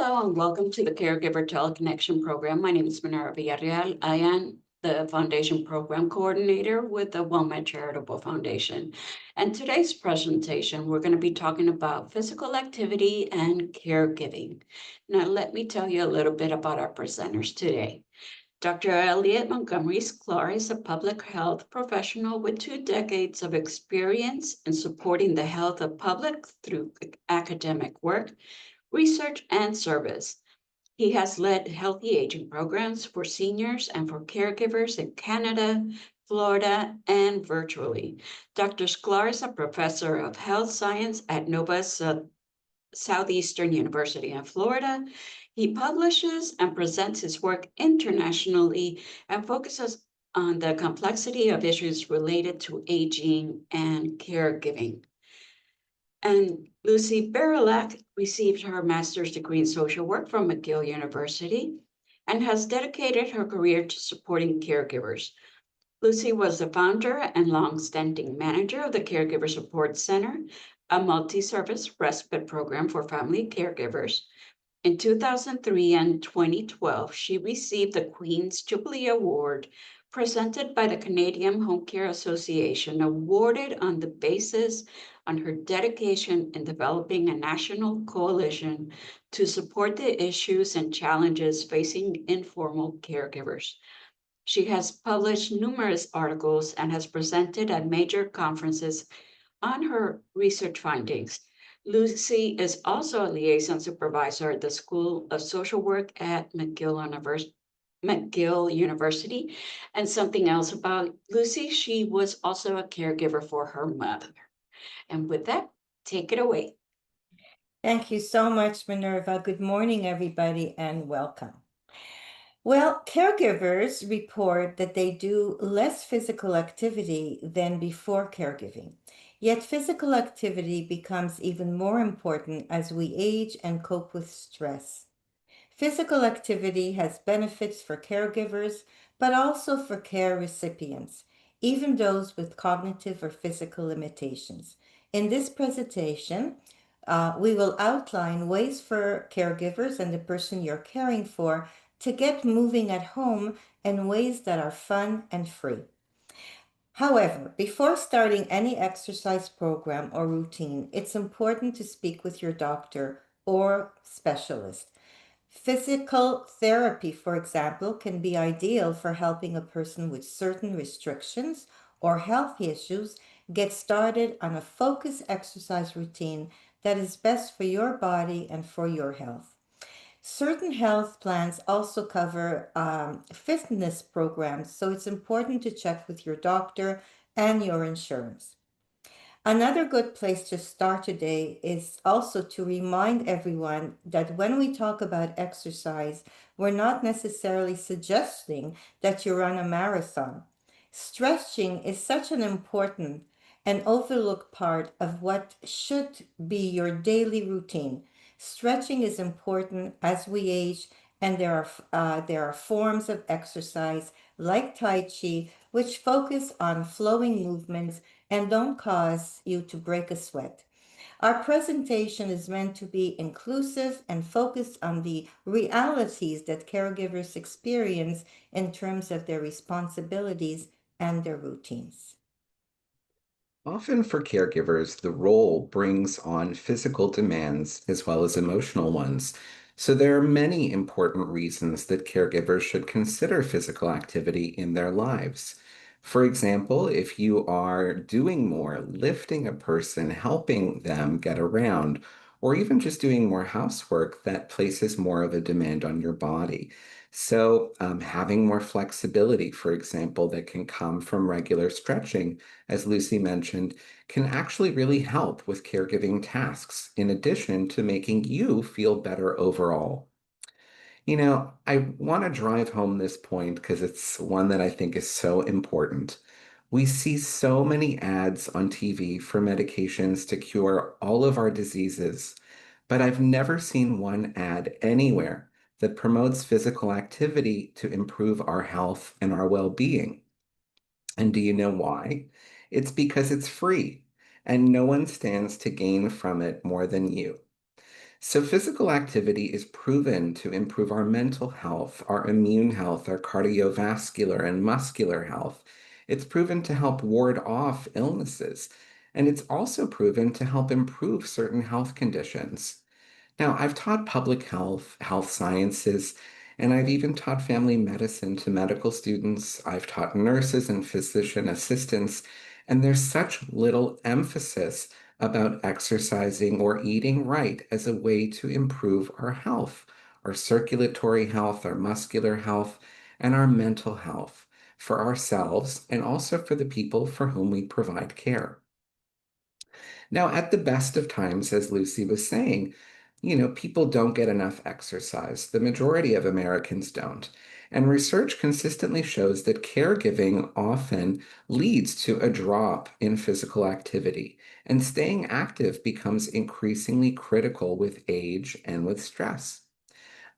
Hello and welcome to the Caregiver Teleconnection Program. My name is Minerva Villarreal. I am the Foundation Program Coordinator with the WellMed Charitable Foundation. And today's presentation, we're going to be talking about physical activity and caregiving. Now, let me tell you a little bit about our presenters today. Dr. Elliot Montgomery Sklar is a public health professional with 2 decades of experience in supporting the health of public through academic work, research, and service. He has led healthy aging programs for seniors and for caregivers in Canada, Florida, and virtually. Dr. Sklar is a professor of health science at Nova Southeastern University in Florida. He publishes and presents his work internationally and focuses on the complexity of issues related to aging and caregiving. And Lucy Barylak received her master's degree in social work from McGill University and has dedicated her career to supporting caregivers. Lucy was the founder and long-standing manager of the Caregiver Support Center, a multi-service respite program for family caregivers. In 2003 and 2012, she received the Queen's Jubilee Award presented by the Canadian Home Care Association, awarded on the basis on her dedication in developing a national coalition to support the issues and challenges facing informal caregivers. She has published numerous articles and has presented at major conferences on her research findings. Lucy is also a liaison supervisor at the School of Social Work at McGill University. And something else about Lucy, she was also a caregiver for her mother. And with that, take it away. Thank you so much, Minerva. Good morning, everybody, and welcome. Well, caregivers report that they do less physical activity than before caregiving. Yet physical activity becomes even more important as we age and cope with stress. Physical activity has benefits for caregivers, but also for care recipients, even those with cognitive or physical limitations. In this presentation, we will outline ways for caregivers and the person you're caring for to get moving at home in ways that are fun and free. However, before starting any exercise program or routine, it's important to speak with your doctor or specialist. Physical therapy, for example, can be ideal for helping a person with certain restrictions or health issues get started on a focused exercise routine that is best for your body and for your health. Certain health plans also cover fitness programs, so it's important to check with your doctor and your insurance. Another good place to start today is also to remind everyone that when we talk about exercise, we're not necessarily suggesting that you run a marathon. Stretching is such an important and overlooked part of what should be your daily routine. Stretching is important as we age, and there are forms of exercise like Tai Chi which focus on flowing movements and don't cause you to break a sweat. Our presentation is meant to be inclusive and focused on the realities that caregivers experience in terms of their responsibilities and their routines. Often for caregivers, the role brings on physical demands as well as emotional ones. So there are many important reasons that caregivers should consider physical activity in their lives. For example, if you are doing more, lifting a person, helping them get around, or even just doing more housework, that places more of a demand on your body. So having more flexibility, for example, that can come from regular stretching, as Lucy mentioned, can actually really help with caregiving tasks, in addition to making you feel better overall. I want to drive home this point because it's one that I think is so important. We see so many ads on TV for medications to cure all of our diseases, but I've never seen one ad anywhere that promotes physical activity to improve our health and our well-being. And do you know why? It's because it's free, and no one stands to gain from it more than you. So, physical activity is proven to improve our mental health, our immune health, our cardiovascular and muscular health. It's proven to help ward off illnesses, and it's also proven to help improve certain health conditions. Now, I've taught public health, health sciences, and I've even taught family medicine to medical students. I've taught nurses and physician assistants, and there's such little emphasis about exercising or eating right as a way to improve our health, our circulatory health, our muscular health, and our mental health for ourselves and also for the people for whom we provide care. Now, at the best of times, as Lucy was saying, people don't get enough exercise. The majority of Americans don't. And research consistently shows that caregiving often leads to a drop in physical activity, and staying active becomes increasingly critical with age and with stress.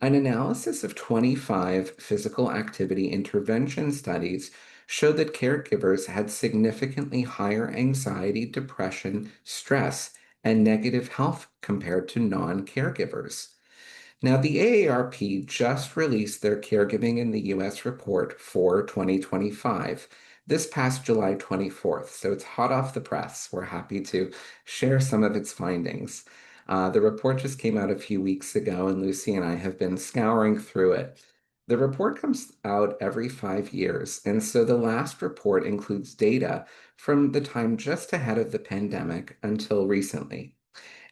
An analysis of 25 physical activity intervention studies showed that caregivers had significantly higher anxiety, depression, stress, and negative health compared to non-caregivers. Now, the AARP just released their Caregiving in the US report for 2025 this past July 24th, so it's hot off the press. We're happy to share some of its findings. The report just came out a few weeks ago, and Lucy and I have been scouring through it. The report comes out every 5 years, and so the last report includes data from the time just ahead of the pandemic until recently.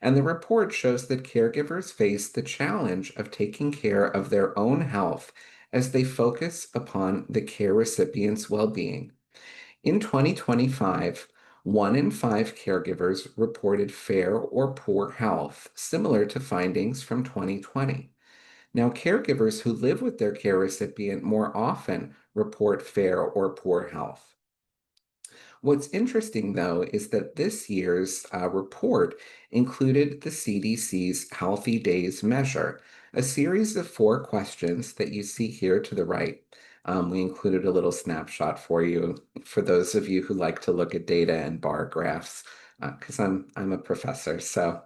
And the report shows that caregivers face the challenge of taking care of their own health as they focus upon the care recipient's well-being. In 2025, 1 in 5 caregivers reported fair or poor health, similar to findings from 2020. Now, caregivers who live with their care recipient more often report fair or poor health. What's interesting, though, is that this year's report included the CDC's Healthy Days measure, a series of 4 questions that you see here to the right. We included a little snapshot for you, for those of you who like to look at data and bar graphs, because I'm a professor. So,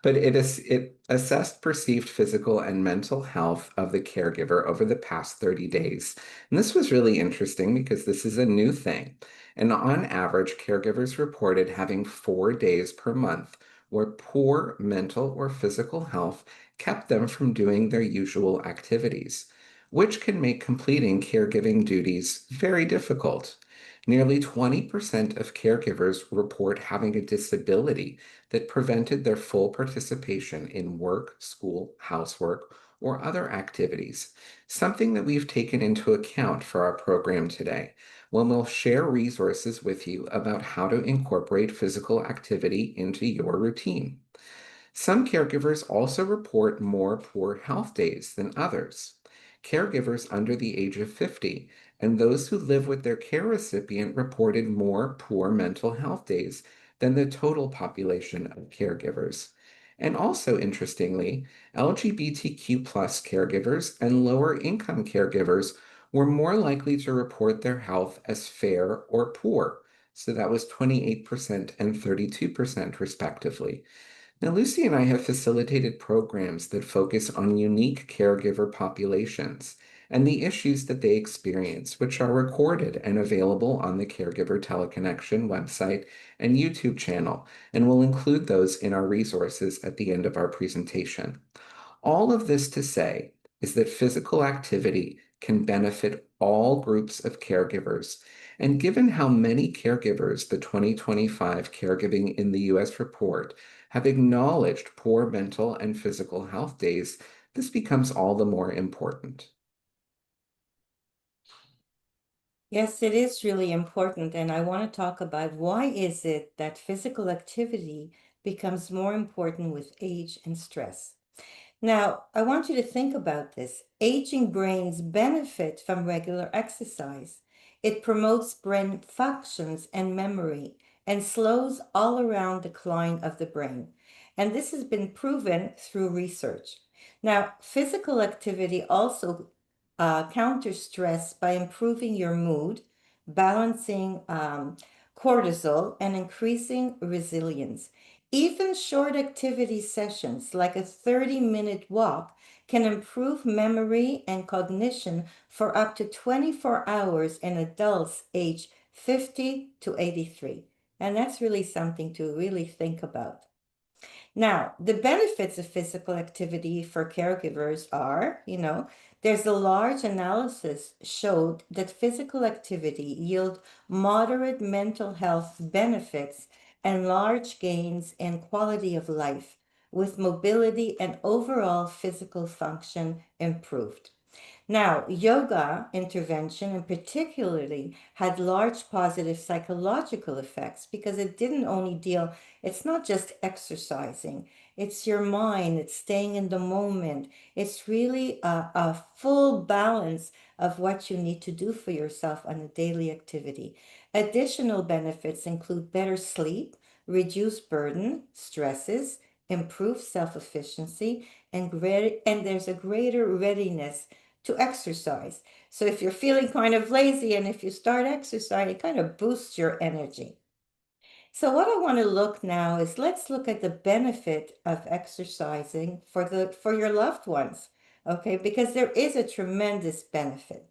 but it assessed perceived physical and mental health of the caregiver over the past 30 days. And this was really interesting because this is a new thing. And on average, caregivers reported having 4 days per month where poor mental or physical health kept them from doing their usual activities, which can make completing caregiving duties very difficult. Nearly 20% of caregivers report having a disability that prevented their full participation in work, school, housework, or other activities, something that we've taken into account for our program today when we'll share resources with you about how to incorporate physical activity into your routine. Some caregivers also report more poor health days than others. Caregivers under the age of 50 and those who live with their care recipient reported more poor mental health days than the total population of caregivers. And also, interestingly, LGBTQ plus caregivers and lower income caregivers were more likely to report their health as fair or poor. So that was 28% and 32% respectively. Now, Lucy and I have facilitated programs that focus on unique caregiver populations and the issues that they experience, which are recorded and available on the Caregiver Teleconnection website and YouTube channel, and we'll include those in our resources at the end of our presentation. All of this to say is that physical activity can benefit all groups of caregivers. And given how many caregivers the 2025 Caregiving in the US report have acknowledged poor mental and physical health days, this becomes all the more important. Yes, it is really important. And I want to talk about why is it that physical activity becomes more important with age and stress. Now, I want you to think about this. Aging brains benefit from regular exercise. It promotes brain functions and memory and slows all around decline of the brain. And this has been proven through research. Now, physical activity also counters stress by improving your mood, balancing cortisol, and increasing resilience. Even short activity sessions like a 30-minute walk can improve memory and cognition for up to 24 hours in adults aged 50 to 83. And that's really something to really think about. Now, the benefits of physical activity for caregivers are, there's a large analysis showed that physical activity yield moderate mental health benefits and large gains in quality of life, with mobility and overall physical function improved. Now, yoga intervention in particularly had large positive psychological effects because it didn't only deal, it's not just exercising, it's your mind, it's staying in the moment. It's really a full balance of what you need to do for yourself on a daily activity. Additional benefits include better sleep, reduced burden, stresses, improved self-efficiency, and there's a greater readiness to exercise. So if you're feeling kind of lazy and if you start exercising, it kind of boosts your energy. So what I want to look now is let's look at the benefit of exercising for your loved ones. Okay, because there is a tremendous benefit.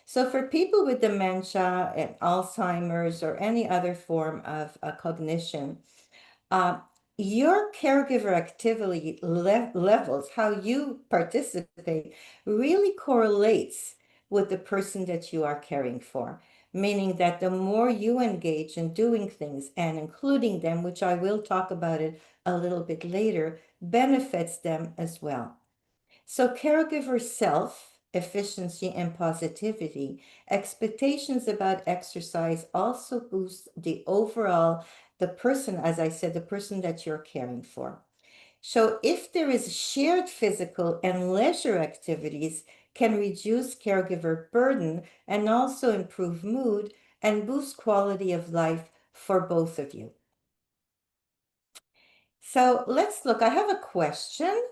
So for people with dementia and Alzheimer's or any other form of cognition, uh, your caregiver activity levels, how you participate, really correlates with the person that you are caring for. Meaning that the more you engage in doing things and including them, which I will talk about it a little bit later, benefits them as well. So caregiver self, efficiency, and positivity, expectations about exercise also boost the overall, the person, as I said, the person that you're caring for. So if there is shared physical and leisure activities can reduce caregiver burden and also improve mood and boost quality of life for both of you. So let's look. I have a question.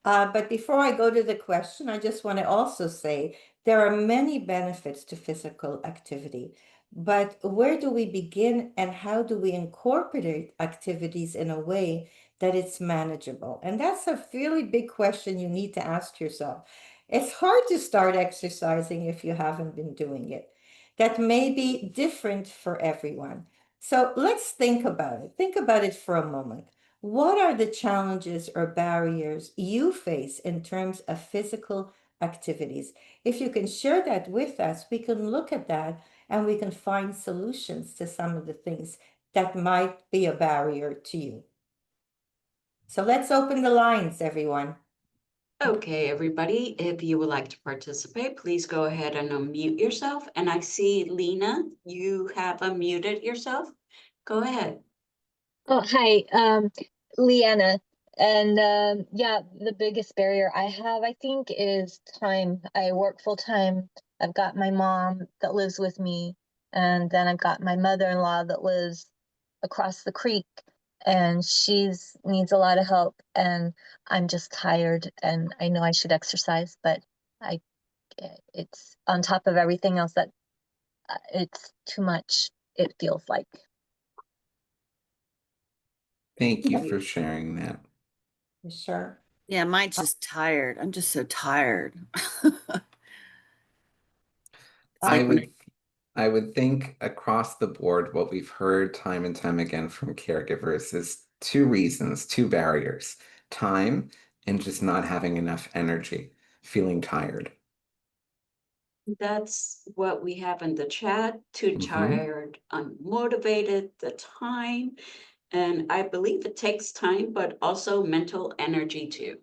But before I go to the question, I just want to also say there are many benefits to physical activity. But where do we begin and how do we incorporate activities in a way that it's manageable? And that's a really big question you need to ask yourself. It's hard to start exercising if you haven't been doing it. That may be different for everyone. So let's think about it. Think about it for a moment. What are the challenges or barriers you face in terms of physical activities? If you can share that with us, we can look at that and we can find solutions to some of the things that might be a barrier to you. So let's open the lines, everyone. Okay, everybody, if you would like to participate, please go ahead and unmute yourself. And I see Lena, you have unmuted yourself. Go ahead. Oh, hi, Leanna. And yeah, the biggest barrier I have, I think, is time. I work full time. I've got my mom that lives with me, and then I've got my mother-in-law that lives across the creek, and she's needs a lot of help, and I'm just tired, and I know I should exercise, but I it's on top of everything else that it's too much, it feels like. Thank you for sharing that. Sure. Yeah, mine's just tired. I'm just so tired. I would think across the board, what we've heard time and time again from caregivers is two reasons, two barriers: time and just not having enough energy, feeling tired. That's what we have in the chat. Too tired, unmotivated, the time. And I believe it takes time, but also mental energy too.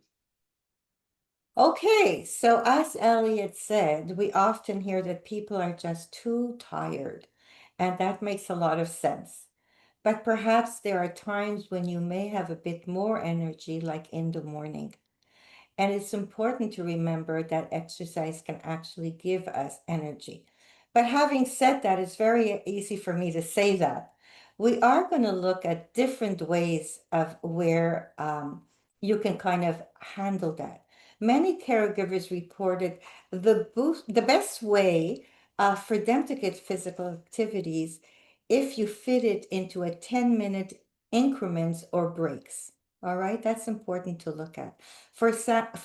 Okay, so as Elliot said, we often hear that people are just too tired, and that makes a lot of sense. But perhaps there are times when you may have a bit more energy, like in the morning. And it's important to remember that exercise can actually give us energy. But having said that, it's very easy for me to say that. We are going to look at different ways of where you can kind of handle that. Many caregivers reported the best way for them to get physical activities if you fit it into a 10-minute increments or breaks. All right, that's important to look at. For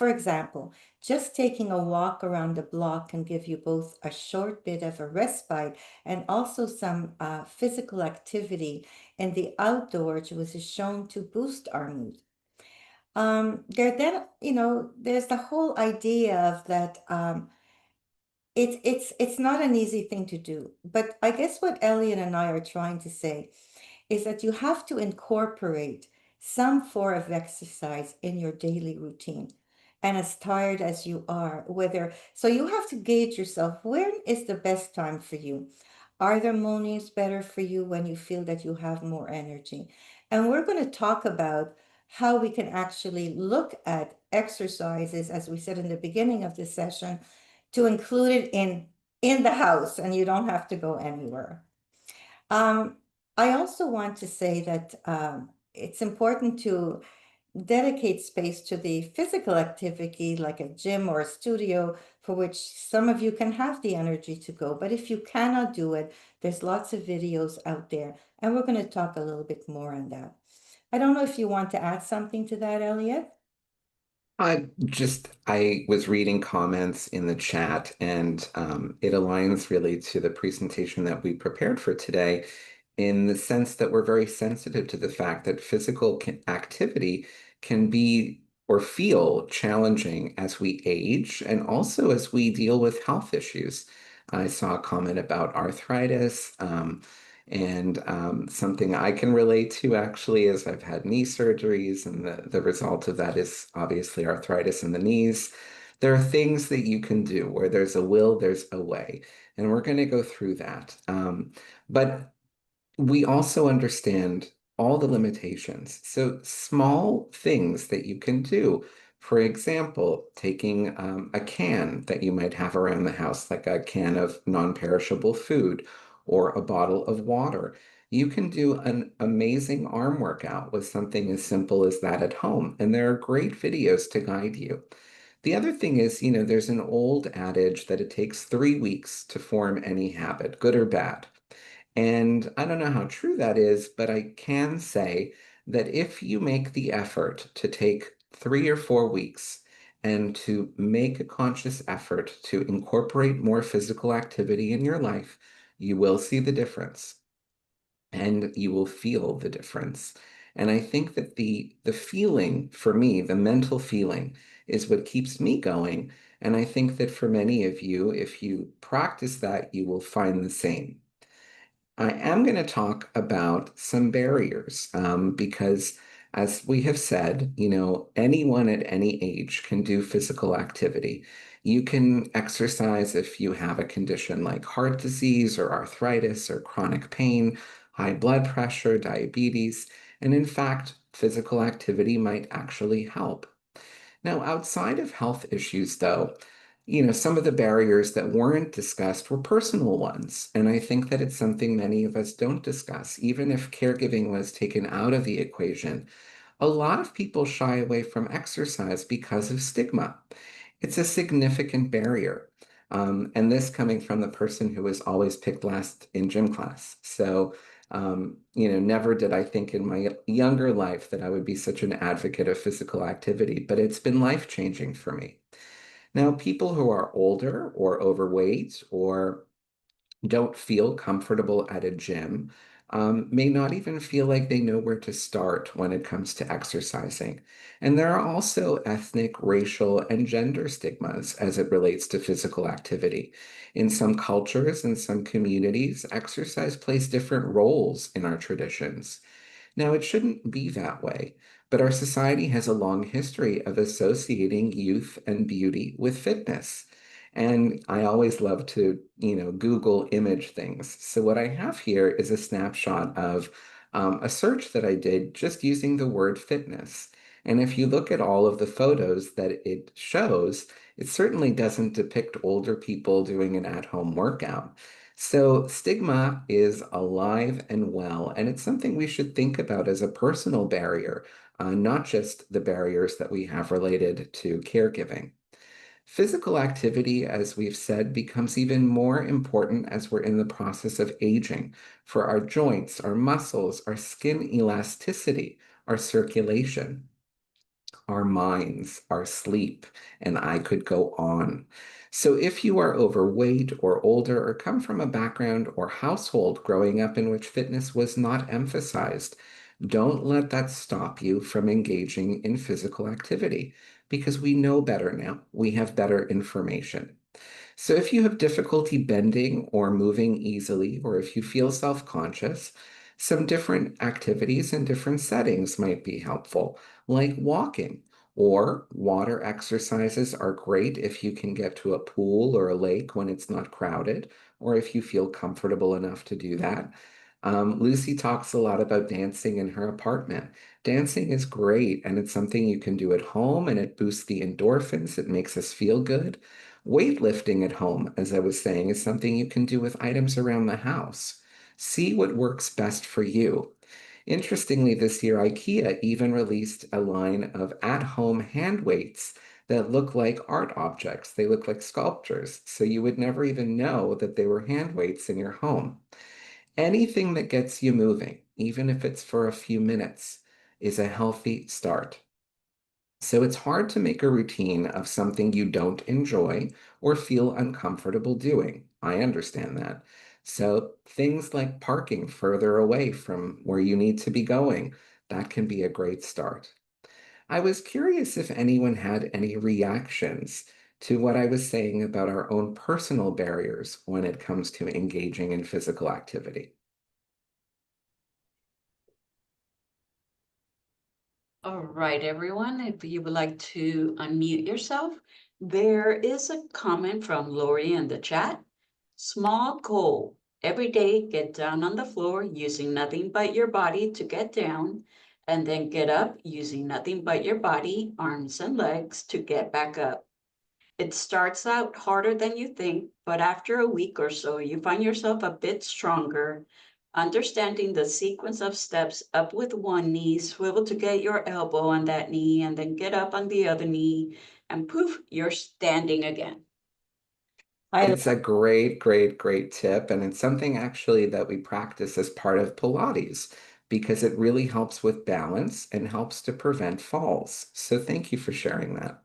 example, just taking a walk around the block can give you both a short bit of a respite and also some physical activity in the outdoors, which is shown to boost our mood. There's the whole idea of that it's not an easy thing to do. But I guess what Elliot and I are trying to say is that you have to incorporate some form of exercise in your daily routine. And as tired as you are, so you have to gauge yourself, when is the best time for you? Are there mornings better for you when you feel that you have more energy? And we're going to talk about how we can actually look at exercises, as we said in the beginning of this session, to include it in the house, and you don't have to go anywhere. I also want to say that it's important to dedicate space to the physical activity, like a gym or a studio, for which some of you can have the energy to go. But if you cannot do it, there's lots of videos out there, and we're going to talk a little bit more on that. I don't know if you want to add something to that, Elliot. I was reading comments in the chat, and it aligns really to the presentation that we prepared for today, in the sense that we're very sensitive to the fact that physical activity can be or feel challenging as we age and also as we deal with health issues. I saw a comment about arthritis. And something I can relate to actually is I've had knee surgeries, and the result of that is obviously arthritis in the knees. There are things that you can do where there's a will, there's a way. And we're going to go through that. But we also understand all the limitations. So small things that you can do. For example, taking a can that you might have around the house, like a can of non-perishable food or a bottle of water. You can do an amazing arm workout with something as simple as that at home. And there are great videos to guide you. The other thing is, there's an old adage that it takes 3 weeks to form any habit, good or bad. And I don't know how true that is, but I can say that if you make the effort to take 3 or 4 weeks and to make a conscious effort to incorporate more physical activity in your life, you will see the difference and you will feel the difference. And I think that the feeling for me, the mental feeling, is what keeps me going. And I think that for many of you, if you practice that, you will find the same. I am going to talk about some barriers because, as we have said, anyone at any age can do physical activity. You can exercise if you have a condition like heart disease or arthritis or chronic pain, high blood pressure, diabetes, and in fact, physical activity might actually help. Now, outside of health issues, though, some of the barriers that weren't discussed were personal ones. And I think that it's something many of us don't discuss. Even if caregiving was taken out of the equation, a lot of people shy away from exercise because of stigma. It's a significant barrier. And this coming from the person who was always picked last in gym class. So, never did I think in my younger life that I would be such an advocate of physical activity, but it's been life-changing for me. Now, people who are older or overweight or don't feel comfortable at a gym may not even feel like they know where to start when it comes to exercising. And there are also ethnic, racial, and gender stigmas as it relates to physical activity. In some cultures and some communities, exercise plays different roles in our traditions. Now, it shouldn't be that way, but our society has a long history of associating youth and beauty with fitness. And I always love to, Google image things. So what I have here is a snapshot of a search that I did just using the word fitness. And if you look at all of the photos that it shows, it certainly doesn't depict older people doing an at-home workout. So stigma is alive and well, and it's something we should think about as a personal barrier, not just the barriers that we have related to caregiving. Physical activity, as we've said, becomes even more important as we're in the process of aging for our joints, our muscles, our skin elasticity, our circulation, our minds, our sleep, and I could go on. So if you are overweight or older or come from a background or household growing up in which fitness was not emphasized, don't let that stop you from engaging in physical activity because we know better now. We have better information. So if you have difficulty bending or moving easily, or if you feel self-conscious, some different activities in different settings might be helpful, like walking. Or water exercises are great if you can get to a pool or a lake when it's not crowded, or if you feel comfortable enough to do that. Lucy talks a lot about dancing in her apartment. Dancing is great, and it's something you can do at home, and it boosts the endorphins. It makes us feel good. Weightlifting at home, as I was saying, is something you can do with items around the house. See what works best for you. Interestingly, this year, IKEA even released a line of at-home hand weights that look like art objects. They look like sculptures, so you would never even know that they were hand weights in your home. Anything that gets you moving, even if it's for a few minutes, is a healthy start. So it's hard to make a routine of something you don't enjoy or feel uncomfortable doing. I understand that. So things like parking further away from where you need to be going, that can be a great start. I was curious if anyone had any reactions to what I was saying about our own personal barriers when it comes to engaging in physical activity. All right, everyone, if you would like to unmute yourself, there is a comment from Lori in the chat. Small goal. Every day, get down on the floor using nothing but your body to get down, and then get up using nothing but your body, arms and legs to get back up. It starts out harder than you think, but after a week or so, you find yourself a bit stronger. Understanding the sequence of steps: up with one knee, swivel to get your elbow on that knee, and then get up on the other knee, and poof, you're standing again. It's a great, great, great tip. And it's something actually that we practice as part of Pilates because it really helps with balance and helps to prevent falls. So thank you for sharing that.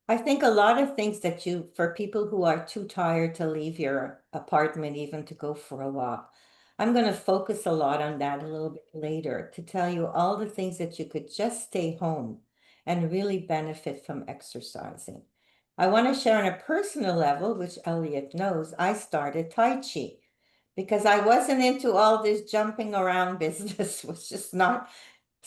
I think a lot of things that for people who are too tired to leave your apartment, even to go for a walk, I'm going to focus a lot on that a little bit later to tell you all the things that you could just stay home and really benefit from exercising. I want to share on a personal level, which Elliot knows, I started Tai Chi because I wasn't into all this jumping around business, which is not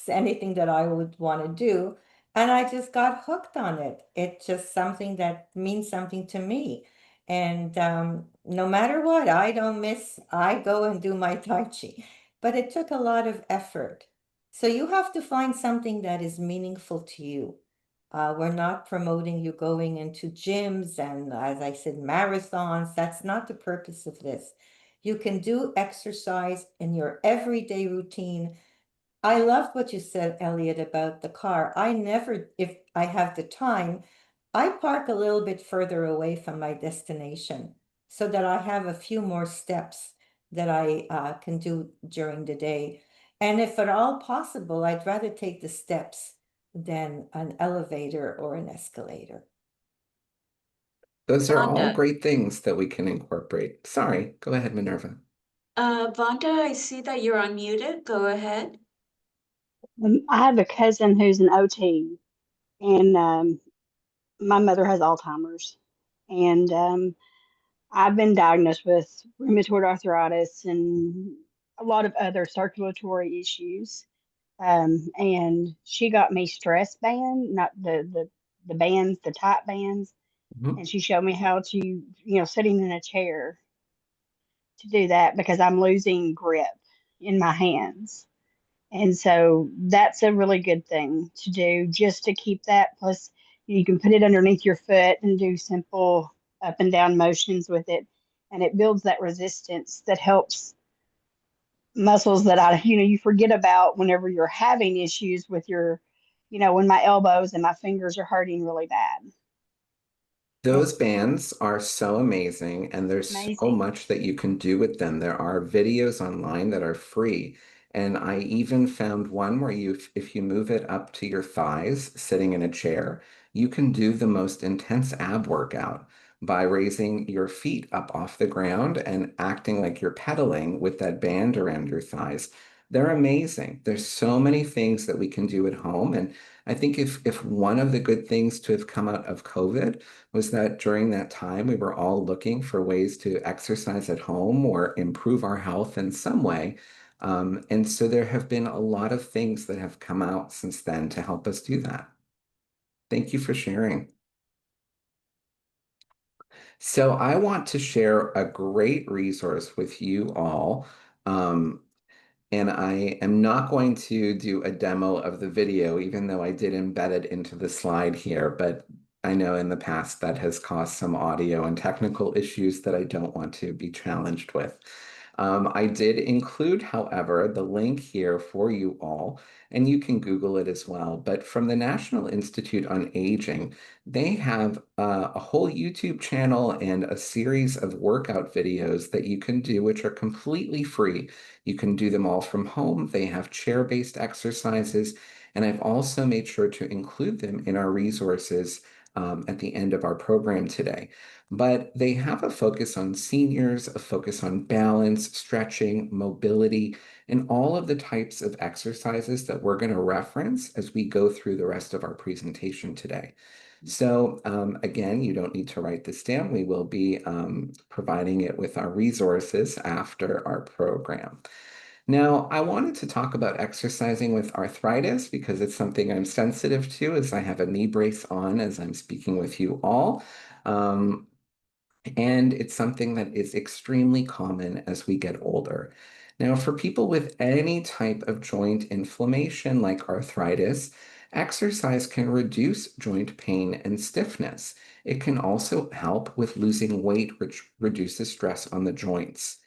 anything that I would want to do. And I just got hooked on it. It's just something that means something to me. And no matter what, I don't miss, I go and do my Tai Chi. But it took a lot of effort. So you have to find something that is meaningful to you. We're not promoting you going into gyms and, as I said, marathons. That's not the purpose of this. You can do exercise in your everyday routine. I loved what you said, Elliot, about the car. I never, if I have the time, I park a little bit further away from my destination so that I have a few more steps that I can do during the day. And if at all possible, I'd rather take the steps than an elevator or an escalator. Those are all Vonda, great things that we can incorporate. Sorry, go ahead, Minerva. Vonda, I see that you're unmuted. Go ahead. I have a cousin who's an OT, and my mother has Alzheimer's, and I've been diagnosed with rheumatoid arthritis and a lot of other circulatory issues. And she got me stress band, not the bands, the tight bands, Mhm. and she showed me how to, sitting in a chair to do that because I'm losing grip in my hands. And so that's a really good thing to do just to keep that. Plus, you can put it underneath your foot and do simple up and down motions with it. And it builds that resistance that helps muscles that you forget about whenever you're having issues with your, when my elbows and my fingers are hurting really bad. Those bands are so amazing, and there's so Amazing. much that you can do with them. There are videos online that are free, and I even found one where if you move it up to your thighs, sitting in a chair, you can do the most intense ab workout by raising your feet up off the ground and acting like you're pedaling with that band around your thighs. They're amazing. There's so many things that we can do at home, and I think if one of the good things to have come out of COVID was that during that time we were all looking for ways to exercise at home or improve our health in some way. And so there have been a lot of things that have come out since then to help us do that. Thank you for sharing. So I want to share a great resource with you all. Um, And I am not going to do a demo of the video, even though I did embed it into the slide here, but I know in the past that has caused some audio and technical issues that I don't want to be challenged with. I did include, however, the link here for you all, and you can Google it as well. But from the National Institute on Aging, they have a whole YouTube channel and a series of workout videos that you can do, which are completely free. You can do them all from home. They have chair-based exercises, and I've also made sure to include them in our resources at the end of our program today. But they have a focus on seniors, a focus on balance, stretching, mobility, and all of the types of exercises that we're going to reference as we go through the rest of our presentation today. So again, you don't need to write this down. We will be providing it with our resources after our program. Now, I wanted to talk about exercising with arthritis because it's something I'm sensitive to as I have a knee brace on as I'm speaking with you all. And it's something that is extremely common as we get older. Now, for people with any type of joint inflammation like arthritis, exercise can reduce joint pain and stiffness. It can also help with losing weight, which reduces stress on the joints.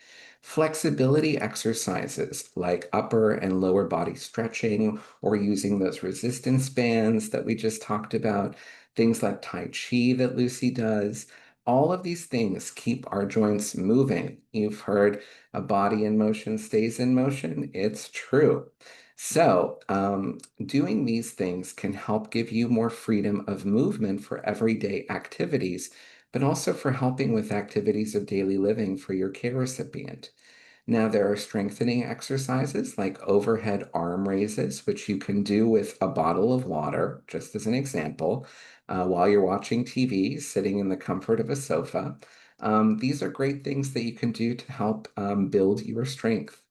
Flexibility exercises like upper and lower body stretching or using those resistance bands that we just talked about, things like Tai Chi that Lucy does, all of these things keep our joints moving. You've heard a body in motion stays in motion. It's true. So, doing these things can help give you more freedom of movement for everyday activities, but also for helping with activities of daily living for your care recipient. Now, there are strengthening exercises like overhead arm raises, which you can do with a bottle of water, just as an example, while you're watching TV, sitting in the comfort of a sofa. These are great things that you can do to help build your strength.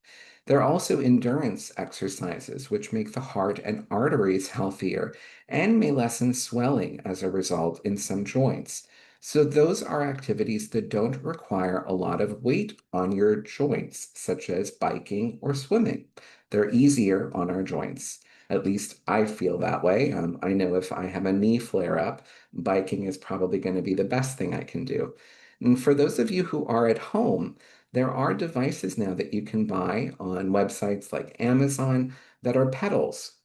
There are also endurance exercises, which make the heart and arteries healthier and may lessen swelling as a result in some joints. So those are activities that don't require a lot of weight on your joints, such as biking or swimming. They're easier on our joints. At least I feel that way. I know if I have a knee flare up, biking is probably going to be the best thing I can do. And for those of you who are at home, there are devices now that you can buy on websites like Amazon that are pedals.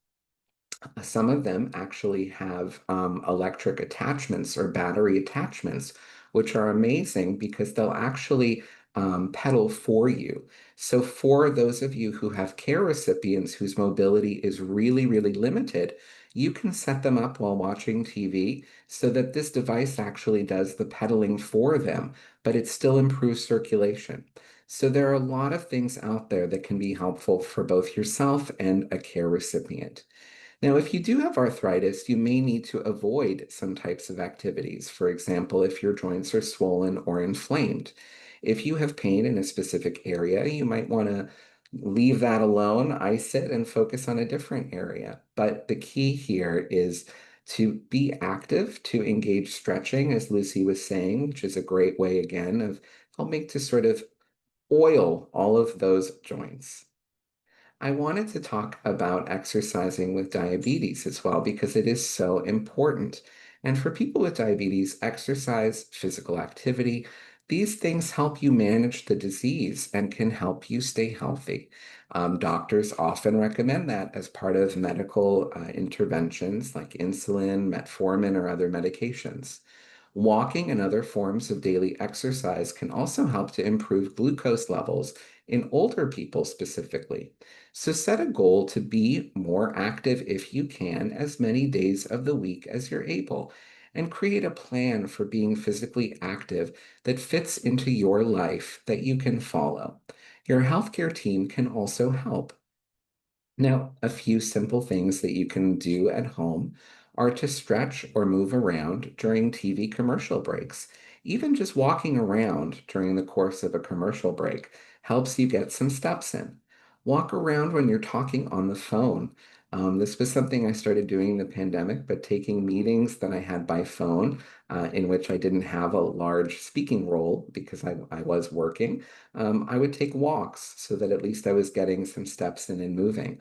Some of them actually have electric attachments or battery attachments, which are amazing because they'll actually pedal for you. So for those of you who have care recipients whose mobility is really, really limited, you can set them up while watching TV so that this device actually does the pedaling for them, but it still improves circulation. So there are a lot of things out there that can be helpful for both yourself and a care recipient. Now, if you do have arthritis, you may need to avoid some types of activities. For example, if your joints are swollen or inflamed. If you have pain in a specific area, you might want to leave that alone, ice it, and focus on a different area. But the key here is to be active, to engage stretching, as Lucy was saying, which is a great way, again, of helping to sort of oil all of those joints. I wanted to talk about exercising with diabetes as well because it is so important. And for people with diabetes, exercise, physical activity, these things help you manage the disease and can help you stay healthy. Doctors often recommend that as part of medical interventions like insulin, metformin, or other medications. Walking and other forms of daily exercise can also help to improve glucose levels in older people specifically. So set a goal to be more active if you can, as many days of the week as you're able, and create a plan for being physically active that fits into your life that you can follow. Your healthcare team can also help. Now, a few simple things that you can do at home are to stretch or move around during TV commercial breaks. Even just walking around during the course of a commercial break helps you get some steps in. Walk around when you're talking on the phone. This was something I started doing in the pandemic, but taking meetings that I had by phone, in which I didn't have a large speaking role because I was working, I would take walks so that at least I was getting some steps in and moving.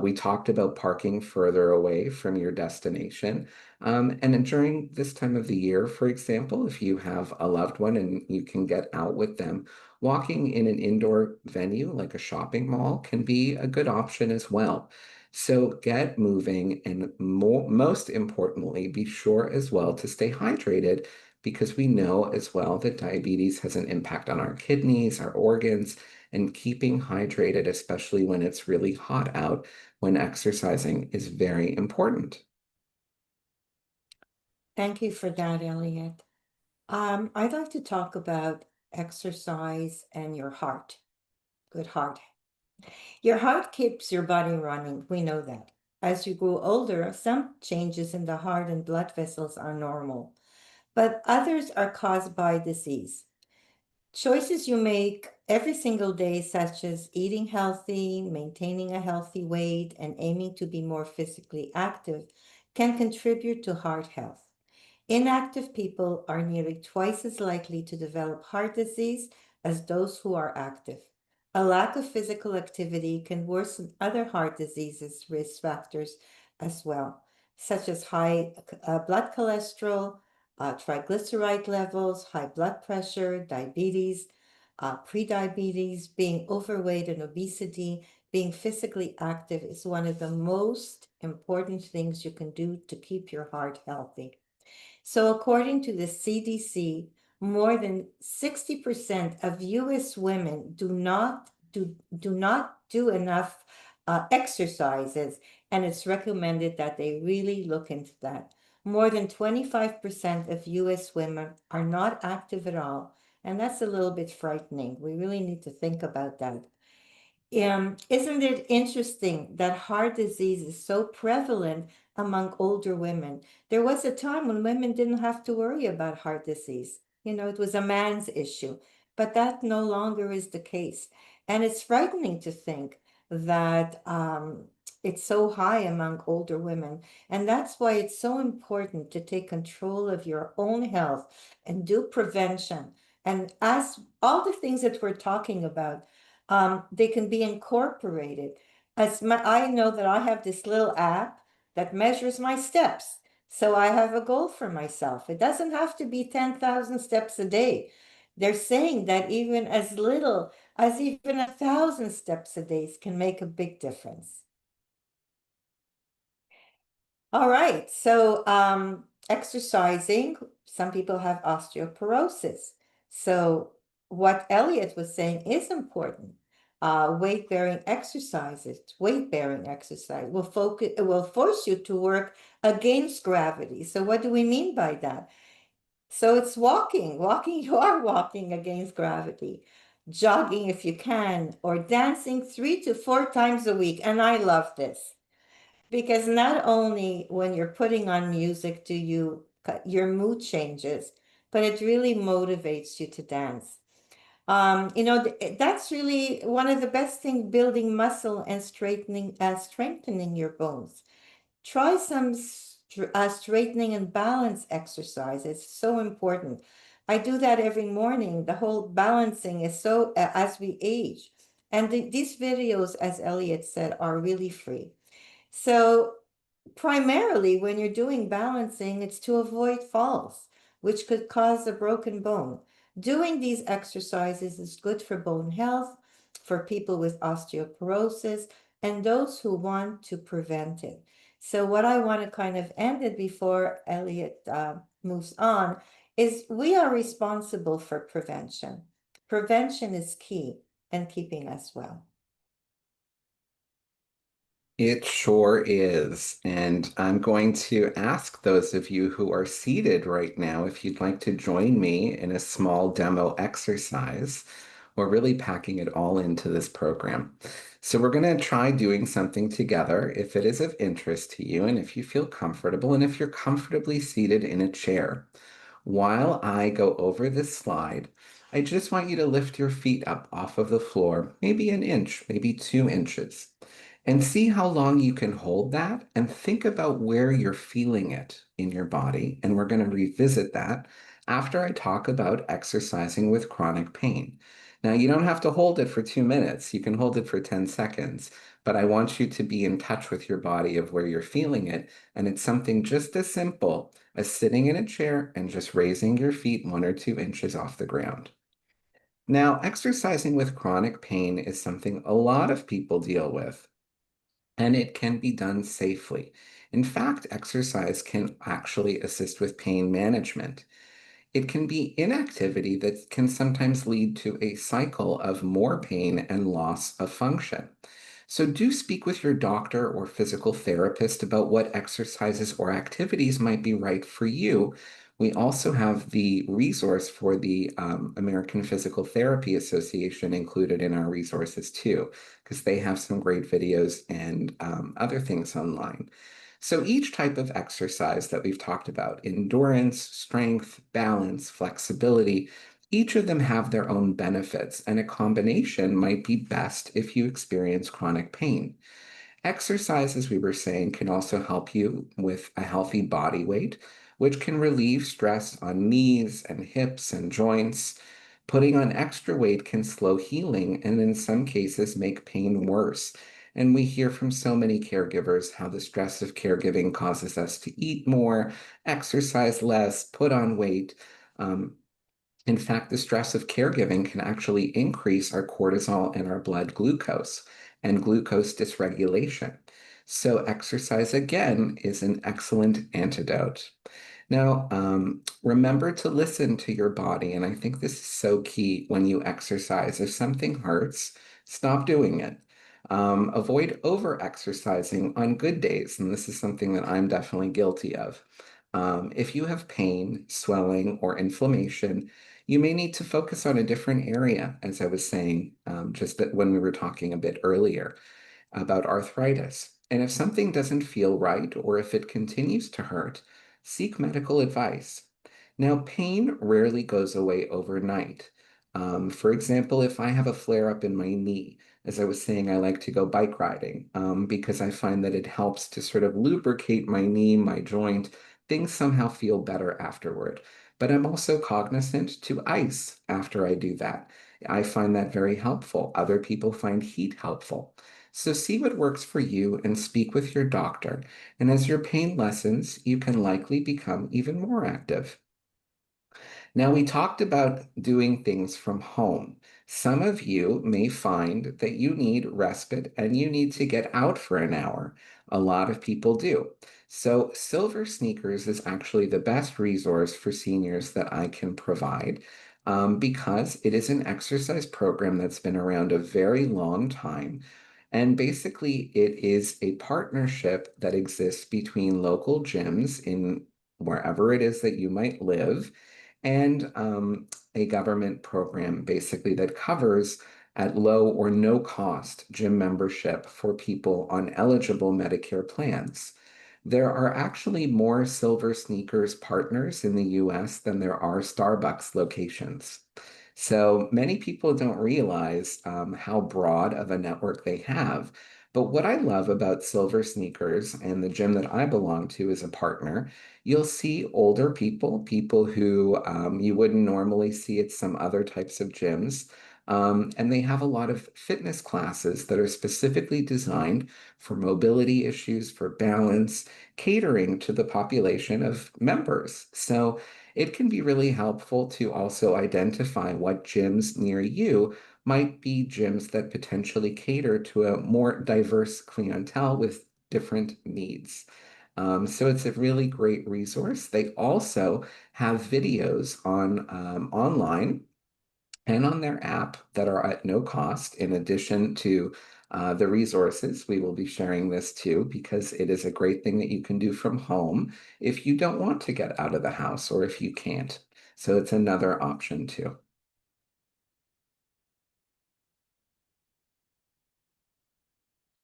We talked about parking further away from your destination. And then during this time of the year, for example, if you have a loved one and you can get out with them, walking in an indoor venue like a shopping mall can be a good option as well. So get moving, and most importantly, be sure as well to stay hydrated, because we know as well that diabetes has an impact on our kidneys, our organs, and keeping hydrated, especially when it's really hot out, when exercising, is very important. Thank you for that, Elliot. I'd like to talk about exercise and your heart. Good heart. Your heart keeps your body running. We know that. As you grow older, some changes in the heart and blood vessels are normal, but others are caused by disease. Choices you make every single day, such as eating healthy, maintaining a healthy weight, and aiming to be more physically active, can contribute to heart health. Inactive people are nearly twice as likely to develop heart disease as those who are active. A lack of physical activity can worsen other heart diseases risk factors as well, such as high blood cholesterol, triglyceride levels, high blood pressure, diabetes, prediabetes, being overweight and obesity. Being physically active is one of the most important things you can do to keep your heart healthy. So according to the CDC, more than 60% of US women do not do enough exercises, and it's recommended that they really look into that. More than 25% of US women are not active at all, and that's a little bit frightening. We really need to think about that. Isn't it interesting that heart disease is so prevalent among older women? There was a time when women didn't have to worry about heart disease. It was a man's issue, but that no longer is the case. And it's frightening to think that it's so high among older women. And that's why it's so important to take control of your own health and do prevention. And as all the things that we're talking about, they can be incorporated. I know that I have this little app that measures my steps. So I have a goal for myself. It doesn't have to be 10,000 steps a day. They're saying that even as little as even 1,000 steps a day can make a big difference. All right. So exercising, some people have osteoporosis. So what Elliot was saying is important. Weight-bearing exercises, weight-bearing exercise will force you to work against gravity. So what do we mean by that? So it's walking, you are walking against gravity, jogging if you can, or dancing 3 to 4 times a week. And I love this, because not only when you're putting on music do your mood changes, but it really motivates you to dance. That's really one of the best things, building muscle and strengthening your bones. Try some straightening and balance exercise. It's so important. I do that every morning. The whole balancing is so, as we age. And these videos, as Elliot said, are really free. So primarily when you're doing balancing, it's to avoid falls, which could cause a broken bone. Doing these exercises is good for bone health, for people with osteoporosis, and those who want to prevent it. So what I want to kind of end it before Elliot moves on is we are responsible for prevention. Prevention is key in keeping us well. It sure is. And I'm going to ask those of you who are seated right now if you'd like to join me in a small demo exercise. We're really packing it all into this program. So we're going to try doing something together if it is of interest to you and if you feel comfortable and if you're comfortably seated in a chair. While I go over this slide, I just want you to lift your feet up off of the floor, maybe an inch, maybe 2 inches, and see how long you can hold that and think about where you're feeling it in your body. And we're going to revisit that after I talk about exercising with chronic pain. Now, you don't have to hold it for 2 minutes. You can hold it for 10 seconds, but I want you to be in touch with your body of where you're feeling it. And it's something just as simple as sitting in a chair and just raising your feet 1 or 2 inches off the ground. Now, exercising with chronic pain is something a lot of people deal with, and it can be done safely. In fact, exercise can actually assist with pain management. It can be inactivity that can sometimes lead to a cycle of more pain and loss of function. So do speak with your doctor or physical therapist about what exercises or activities might be right for you. We also have the resource for the American Physical Therapy Association included in our resources too, because they have some great videos and other things online. So each type of exercise that we've talked about, endurance, strength, balance, flexibility, each of them have their own benefits, and a combination might be best if you experience chronic pain. Exercise, as we were saying, can also help you with a healthy body weight, which can relieve stress on knees and hips and joints. Putting on extra weight can slow healing and in some cases make pain worse. And we hear from so many caregivers how the stress of caregiving causes us to eat more, exercise less, put on weight. In fact, the stress of caregiving can actually increase our cortisol and our blood glucose and glucose dysregulation. So exercise, again, is an excellent antidote. Now, remember to listen to your body. And I think this is so key when you exercise. If something hurts, stop doing it. Avoid over-exercising on good days. And this is something that I'm definitely guilty of. If you have pain, swelling, or inflammation, you may need to focus on a different area, as I was saying just when we were talking a bit earlier about arthritis. And if something doesn't feel right, or if it continues to hurt, seek medical advice. Now, pain rarely goes away overnight. For example, if I have a flare up in my knee, as I was saying, I like to go bike riding because I find that it helps to sort of lubricate my knee, my joint. Things somehow feel better afterward. But I'm also cognizant to ice after I do that. I find that very helpful. Other people find heat helpful. So see what works for you and speak with your doctor. And as your pain lessens, you can likely become even more active. Now, we talked about doing things from home. Some of you may find that you need respite and you need to get out for an hour. A lot of people do. So, Silver Sneakers is actually the best resource for seniors that I can provide because it is an exercise program that's been around a very long time. And basically, it is a partnership that exists between local gyms in wherever it is that you might live and a government program basically that covers at low or no cost gym membership for people on eligible Medicare plans. There are actually more Silver Sneakers partners in the US than there are Starbucks locations. So many people don't realize how broad of a network they have. But what I love about Silver Sneakers and the gym that I belong to as a partner, you'll see older people, people who you wouldn't normally see at some other types of gyms. And they have a lot of fitness classes that are specifically designed for mobility issues, for balance, catering to the population of members. So it can be really helpful to also identify what gyms near you might be gyms that potentially cater to a more diverse clientele with different needs. So it's a really great resource. They also have videos on online and on their app that are at no cost, in addition to the resources. We will be sharing this too, because it is a great thing that you can do from home if you don't want to get out of the house or if you can't. So it's another option too.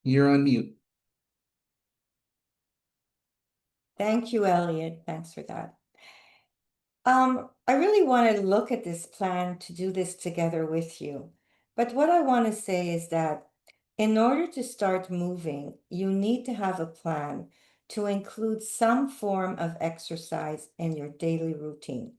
You're on mute. Thank you, Elliot. Thanks for that. I really want to look at this plan to do this together with you. But what I want to say is that in order to start moving, you need to have a plan to include some form of exercise in your daily routine.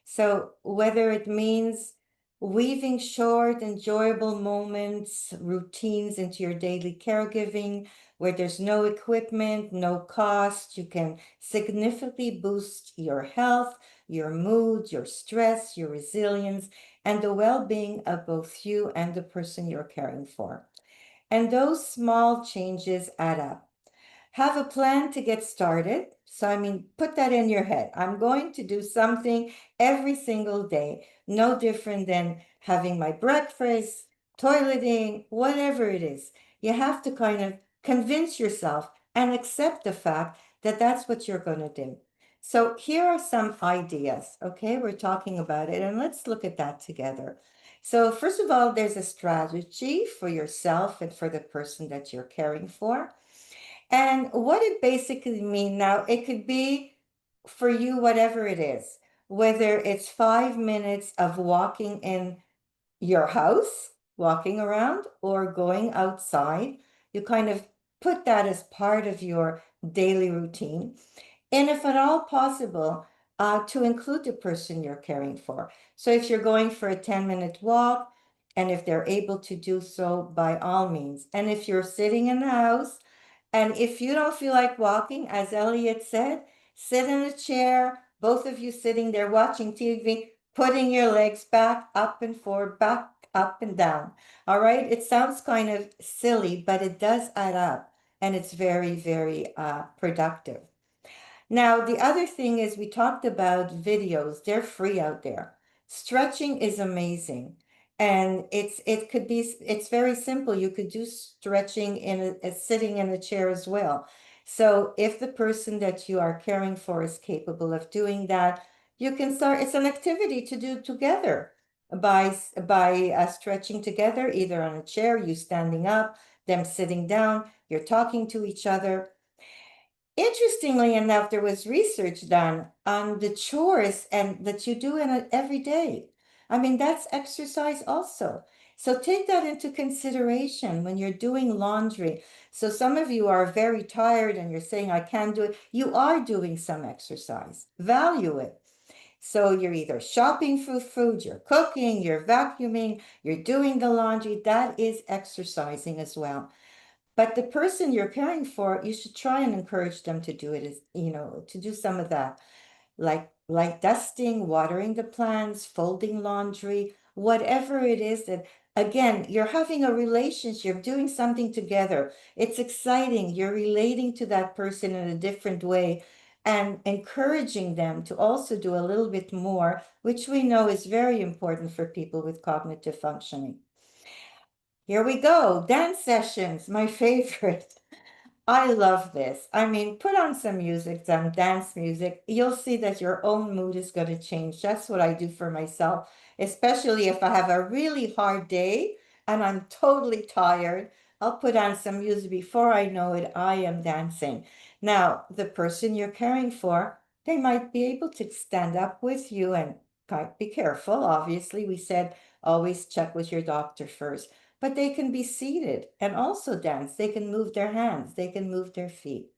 So whether it means weaving short, enjoyable moments, routines into your daily caregiving, where there's no equipment, no cost, you can significantly boost your health, your mood, your stress, your resilience, and the well-being of both you and the person you're caring for. And those small changes add up. Have a plan to get started. So, I mean, put that in your head. I'm going to do something every single day, no different than having my breakfast, toileting, whatever it is. You have to kind of convince yourself and accept the fact that that's what you're going to do. So, here are some ideas. Okay, we're talking about it, and let's look at that together. So, first of all, there's a strategy for yourself and for the person that you're caring for. And what it basically means now, it could be for you, whatever it is, whether it's 5 minutes of walking in your house, walking around, or going outside. You kind of put that as part of your daily routine. And if at all possible, to include the person you're caring for. So if you're going for a 10-minute walk, and if they're able to do so, by all means. And if you're sitting in the house, and if you don't feel like walking, as Elliot said, sit in a chair, both of you sitting there watching TV, putting your legs back, up and forward, back, up and down. All right. It sounds kind of silly, but it does add up, and it's very, very productive. Now, the other thing is we talked about videos. They're free out there. Stretching is amazing. And it's very simple. You could do stretching in sitting in a chair as well. So if the person that you are caring for is capable of doing that, you can start. It's an activity to do together by stretching together, either on a chair, you standing up, them sitting down, you're talking to each other. Interestingly enough, there was research done on the chores and that you do in it every day. I mean, that's exercise also. So take that into consideration when you're doing laundry. So some of you are very tired and you're saying, I can't do it. You are doing some exercise. Value it. So you're either shopping for food, you're cooking, you're vacuuming, you're doing the laundry. That is exercising as well. But the person you're caring for, you should try and encourage them to do it, as to do some of that, like dusting, watering the plants, folding laundry, whatever it is that, again, you're having a relationship, doing something together. It's exciting. You're relating to that person in a different way and encouraging them to also do a little bit more, which we know is very important for people with cognitive functioning. Here we go. Dance sessions, my favorite. I love this. I mean, put on some music, some dance music. You'll see that your own mood is going to change. That's what I do for myself, especially if I have a really hard day and I'm totally tired. I'll put on some music. Before I know it, I am dancing. Now, the person you're caring for, they might be able to stand up with you and be careful. Obviously, we said always check with your doctor first, but they can be seated and also dance. They can move their hands, they can move their feet.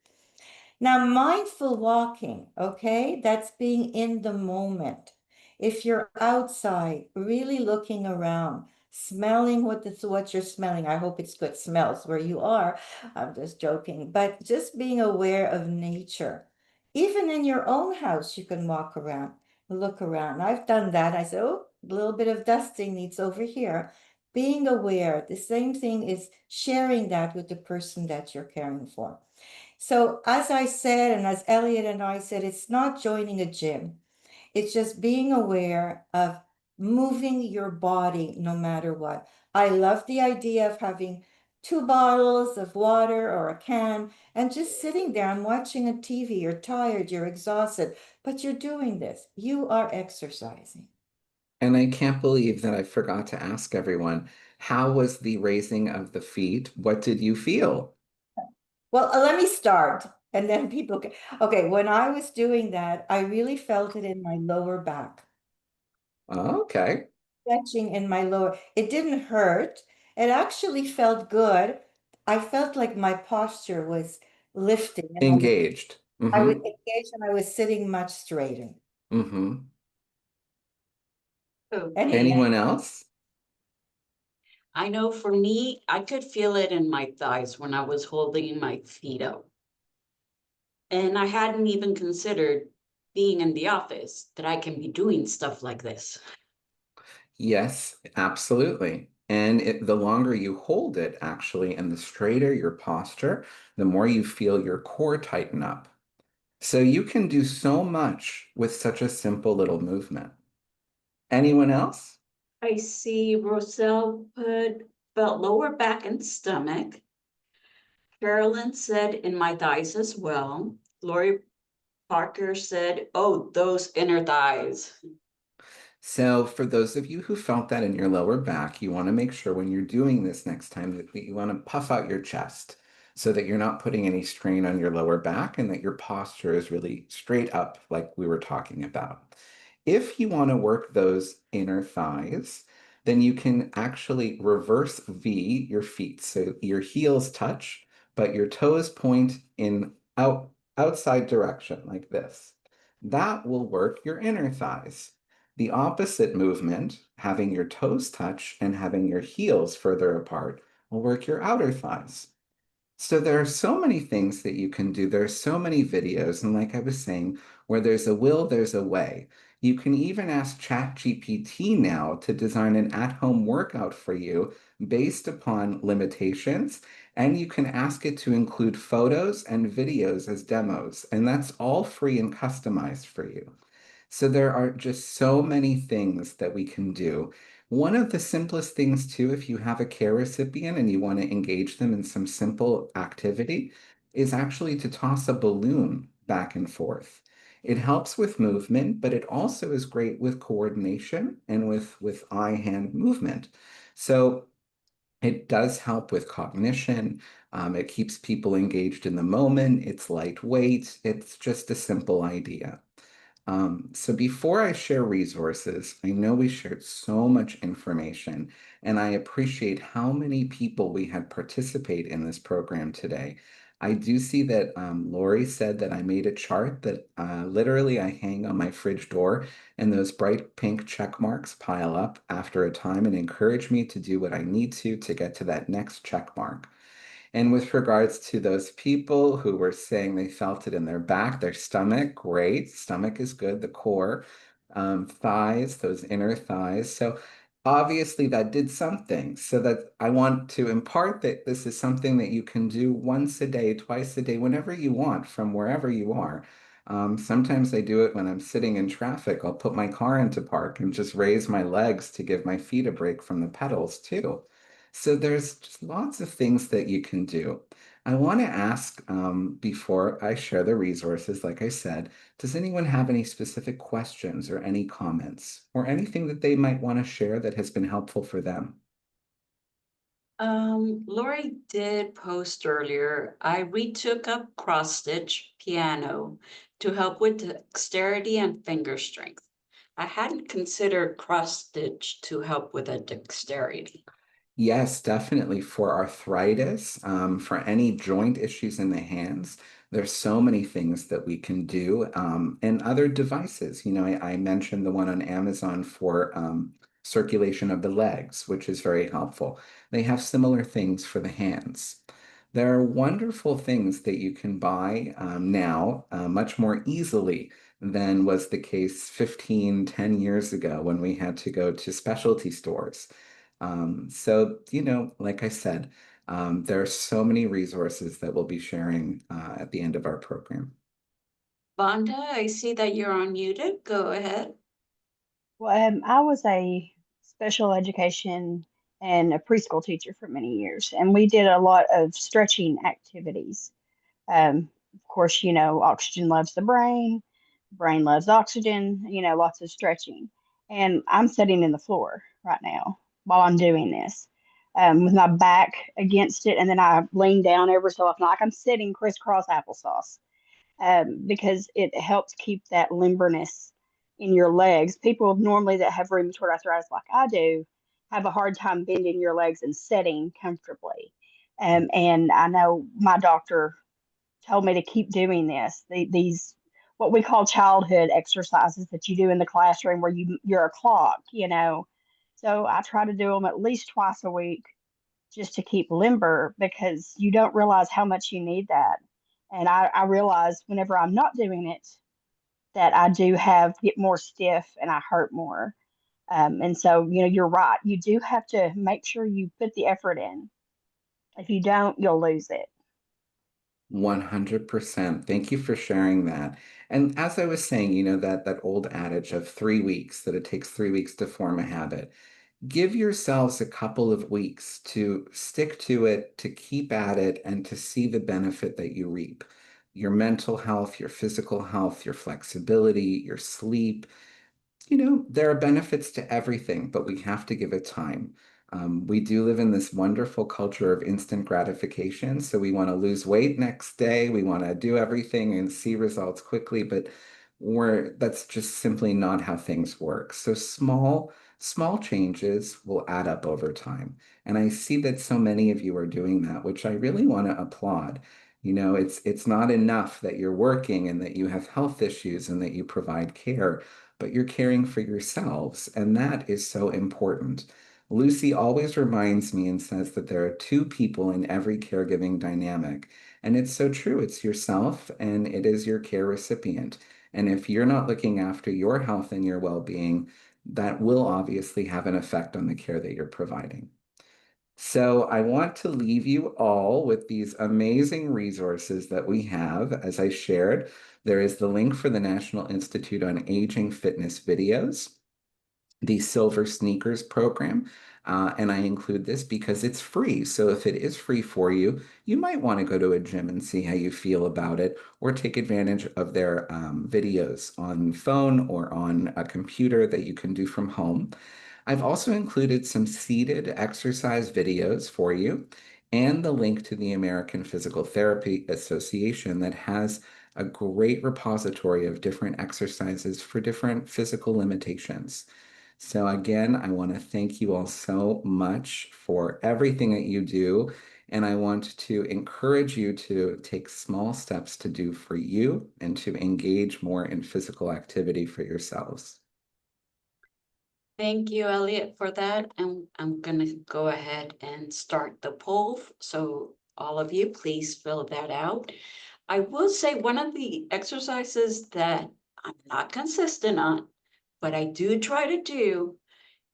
Now, mindful walking, okay, that's being in the moment. If you're outside, really looking around, smelling what you're smelling. I hope it's good smells where you are. I'm just joking, but just being aware of nature. Even in your own house, you can walk around, look around. I've done that. I said, oh, a little bit of dusting needs over here. Being aware, the same thing is sharing that with the person that you're caring for. So as I said, and as Elliot and I said, it's not joining a gym. It's just being aware of moving your body no matter what. I love the idea of having 2 bottles of water or a can and just sitting there. I'm watching a TV. You're tired, you're exhausted, but you're doing this. You are exercising. And I can't believe that I forgot to ask everyone, how was the raising of the feet? What did you feel? Well, let me start and then people can. Okay, when I was doing that, I really felt it in my lower back. Okay. Stretching in my lower, it didn't hurt. It actually felt good. I felt like my posture was lifting and Engaged. I was Mm-hmm. engaged and I was sitting much straighter. Mm-hmm. Okay. Anyone else? I know for me, I could feel it in my thighs when I was holding my feet up. And I hadn't even considered being in the office that I can be doing stuff like this. Yes, absolutely. And the longer you hold it, actually, and the straighter your posture, the more you feel your core tighten up. So you can do so much with such a simple little movement. Anyone else? I see Roselle put felt lower back and stomach. Carolyn said in my thighs as well. Lori Parker said, oh, those inner thighs. So for those of you who felt that in your lower back, you want to make sure when you're doing this next time that you want to puff out your chest so that you're not putting any strain on your lower back and that your posture is really straight up like we were talking about. If you want to work those inner thighs, then you can actually reverse V your feet. So your heels touch, but your toes point in outside direction like this. That will work your inner thighs. The opposite movement, having your toes touch and having your heels further apart, will work your outer thighs. So there are so many things that you can do. There are so many videos. And like I was saying, where there's a will, there's a way. You can even ask ChatGPT now to design an at-home workout for you based upon limitations. And you can ask it to include photos and videos as demos. And that's all free and customized for you. So there are just so many things that we can do. One of the simplest things too, if you have a care recipient and you want to engage them in some simple activity, is actually to toss a balloon back and forth. It helps with movement, but it also is great with coordination and with eye-hand movement. So it does help with cognition. It keeps people engaged in the moment. It's lightweight. It's just a simple idea. So before I share resources, I know we shared so much information, and I appreciate how many people we had participate in this program today. I do see that Lori said that I made a chart that literally I hang on my fridge door, and those bright pink check marks pile up after a time and encourage me to do what I need to get to that next check mark. And with regards to those people who were saying they felt it in their back, their stomach, great. Stomach is good, the core, thighs, those inner thighs. So obviously that did something. So that I want to impart that this is something that you can do once a day, twice a day, whenever you want, from wherever you are. Sometimes I do it when I'm sitting in traffic. I'll put my car into park and just raise my legs to give my feet a break from the pedals too. So there's just lots of things that you can do. I want to ask before I share the resources, like I said, does anyone have any specific questions or any comments or anything that they might want to share that has been helpful for them? Lori did post earlier, I retook up cross stitch piano to help with dexterity and finger strength. I hadn't considered cross stitch to help with a dexterity. Yes, definitely. For arthritis, for any joint issues in the hands, there's so many things that we can do. And other devices. You know, I mentioned the one on Amazon for circulation of the legs, which is very helpful. They have similar things for the hands. There are wonderful things that you can buy now much more easily than was the case 15, 10 years ago when we had to go to specialty stores. So, you know, like I said, There are so many resources that we'll be sharing at the end of our program. Vonda, I see that you're unmuted. Go ahead. Well, I was a special education and a preschool teacher for many years, and we did a lot of stretching activities. Of course, oxygen loves the brain loves oxygen, lots of stretching. And I'm sitting in the floor right now while I'm doing this, with my back against it, and then I lean down ever so often, like I'm sitting crisscross applesauce, because it helps keep that limberness in your legs. People normally that have rheumatoid arthritis, like I do, have a hard time bending your legs and sitting comfortably. And I know my doctor told me to keep doing this. These what we call childhood exercises that you do in the classroom where you're a clock. So I try to do them at least twice a week just to keep limber because you don't realize how much you need that. And I realize whenever I'm not doing it that I do get more stiff and I hurt more. And so, you're right. You do have to make sure you put the effort in. If you don't, you'll lose it. 100%. Thank you for sharing that. And as I was saying, that old adage of 3 weeks, that it takes 3 weeks to form a habit. Give yourselves a couple of weeks to stick to it, to keep at it, and to see the benefit that you reap. Your mental health, your physical health, your flexibility, your sleep. There are benefits to everything, but we have to give it time. We do live in this wonderful culture of instant gratification. So we want to lose weight next day. We want to do everything and see results quickly, but that's just simply not how things work. So small changes will add up over time. And I see that so many of you are doing that, which I really want to applaud. It's not enough that you're working and that you have health issues and that you provide care, but you're caring for yourselves, and that is so important. Lucy always reminds me and says that there are two people in every caregiving dynamic, and it's so true. It's yourself and it is your care recipient. And if you're not looking after your health and your well-being, that will obviously have an effect on the care that you're providing. So I want to leave you all with these amazing resources that we have. As I shared, there is the link for the National Institute on Aging fitness videos, the Silver Sneakers program, and I include this because it's free. So if it is free for you, you might want to go to a gym and see how you feel about it, or take advantage of their videos on phone or on a computer that you can do from home. I've also included some seated exercise videos for you and the link to the American Physical Therapy Association that has a great repository of different exercises for different physical limitations. So again, I want to thank you all so much for everything that you do. And I want to encourage you to take small steps to do for you and to engage more in physical activity for yourselves. Thank you, Elliot, for that. And I'm going to go ahead and start the poll. So all of you, please fill that out. I will say one of the exercises that I'm not consistent on, but I do try to do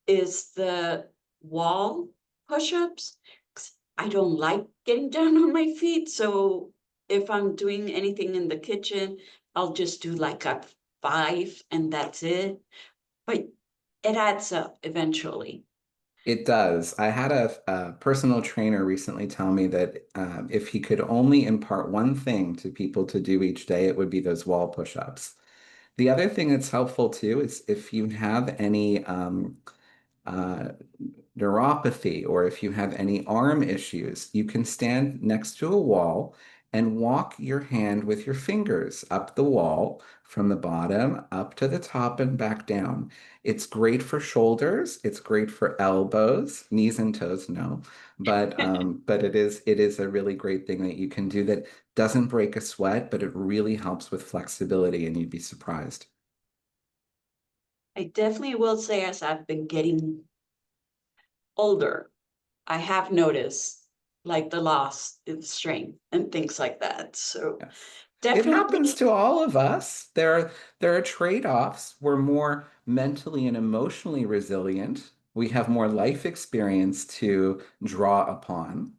is the wall push-ups. 'Cause I don't like getting down on my feet. So if I'm doing anything in the kitchen, I'll just do like a 5 and that's it. But it adds up eventually. It does. I had a personal trainer recently tell me that if he could only impart one thing to people to do each day, it would be those wall push-ups. The other thing that's helpful too is if you have any uh, neuropathy or if you have any arm issues, you can stand next to a wall and walk your hand with your fingers up the wall from the bottom up to the top and back down. It's great for shoulders. It's great for elbows, knees and toes, no. But it is a really great thing that you can do that doesn't break a sweat, but it really helps with flexibility, and you'd be surprised. I definitely will say as I've been getting older, I have noticed like the loss in strength and things like that. So Yes. It happens definitely, to all of us. There are trade-offs. We're more mentally and emotionally resilient. We have more life experience to draw upon.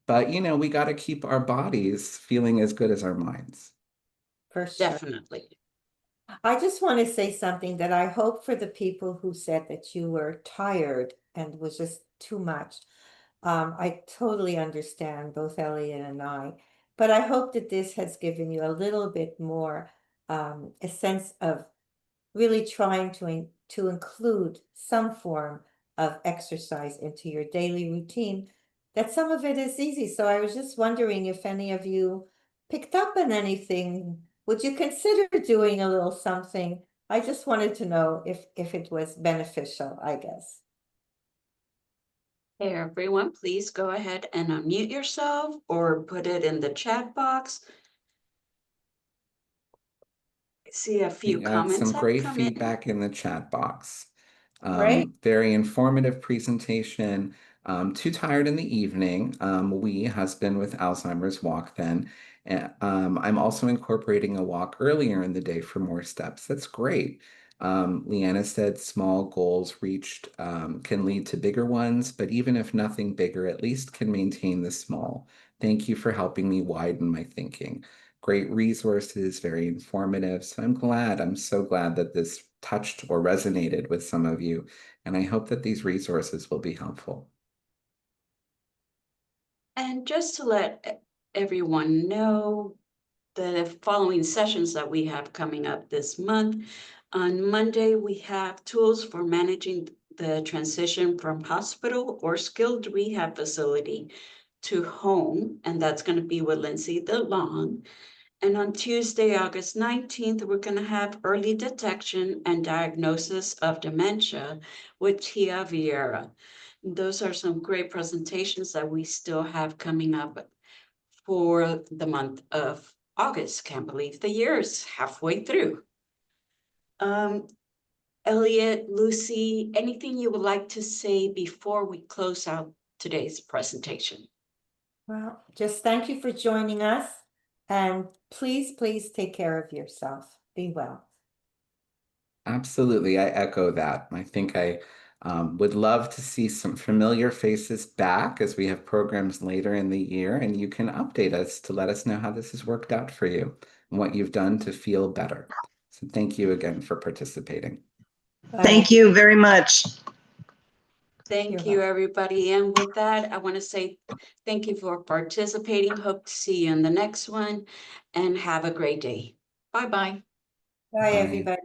But, we got to keep our bodies feeling as good as our minds. For sure. Definitely. I just want to say something that I hope for the people who said that you were tired and was just too much. I totally understand, both Elliot and I, but I hope that this has given you a little bit more a sense of really trying to include some form of exercise into your daily routine, that some of it is easy. So I was just wondering if any of you picked up on anything. Would you consider doing a little something? I just wanted to know if it was beneficial, I guess. Hey, everyone, please go ahead and unmute yourself or put it in the chat box. I see a few We had some comments have great come in. feedback in the chat box. Great. Very informative presentation. Too tired in the evening. Husband with Alzheimer's, walk then. I'm also incorporating a walk earlier in the day for more steps. That's great. Leanna said small goals reached can lead to bigger ones, but even if nothing bigger, at least can maintain the small. Thank you for helping me widen my thinking. Great resources, very informative. So I'm so glad that this touched or resonated with some of you. And I hope that these resources will be helpful. And just to let everyone know, the following sessions that we have coming up this month. On Monday, we have tools for managing the transition from hospital or skilled rehab facility to home, and that's going to be with Lindsay DeLong. And on Tuesday, August 19th, we're going to have early detection and diagnosis of dementia with Tia Vieira. Those are some great presentations that we still have coming up for the month of August. Can't believe the year is halfway through. Elliot, Lucy, anything you would like to say before we close out today's presentation? Well, just thank you for joining us, and please take care of yourself. Be well. Absolutely. I echo that. I think I would love to see some familiar faces back as we have programs later in the year, and you can update us to let us know how this has worked out for you and what you've done to feel better. So thank you again for participating. Bye. Thank you very much. Thank you, everybody. And with that, I want to say thank you for participating. Hope to see you in the next one, and have a great day. Bye-bye. Bye, everybody.